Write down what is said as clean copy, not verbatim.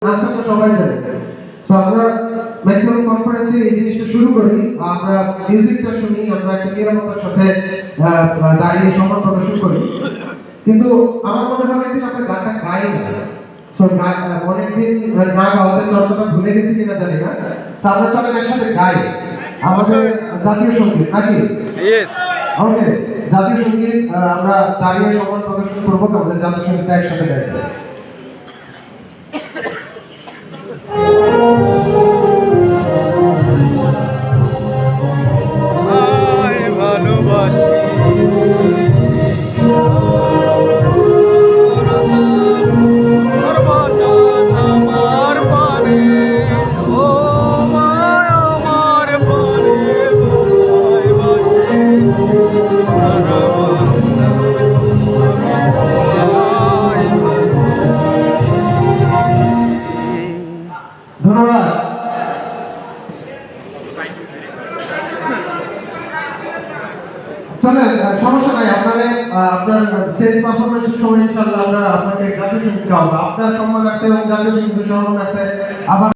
Answer তো সবাই জানে। তো আমরা ম্যাক্সিমাম কনফারেন্সে এই জিনিসটা শুরু করি, আমরা মিউজিকটা শুনি, আমরা একটা নিরাপত্তার সাথে দাঁড়িয়ে সম্মান প্রদর্শন করি। কিন্তু আমার মনে হয় যে আমরা গানটা গাই না। সো অনেকদিন না গাওয়াতে চর্চাটা ভুলে গেছি কিনা জানি না। তো আমরা চলেন একসাথে গাই আমাদের জাতীয় সঙ্গীত নাকি? ইয়েস। ওকে, জাতীয় সঙ্গীত আমরা দাঁড়িয়ে সম্মান প্রদর্শন করবো, আমাদের জাতীয় সঙ্গীতটা একসাথে গাইবো। ভালোবাসি আমার পানে, ও মায় আমার পানে ধন্যবাদ। চলেন, সমস্যা নাই, আপনার স্টেজ পারফরমেন্সের সময় ইনশাআল্লাহ আমরা আপনাকে জাতীয় সঙ্গীত গাওয়াবো। আপনার সম্মানার্থে এবং জাতীয় সঙ্গীতের সম্মানার্থে আবার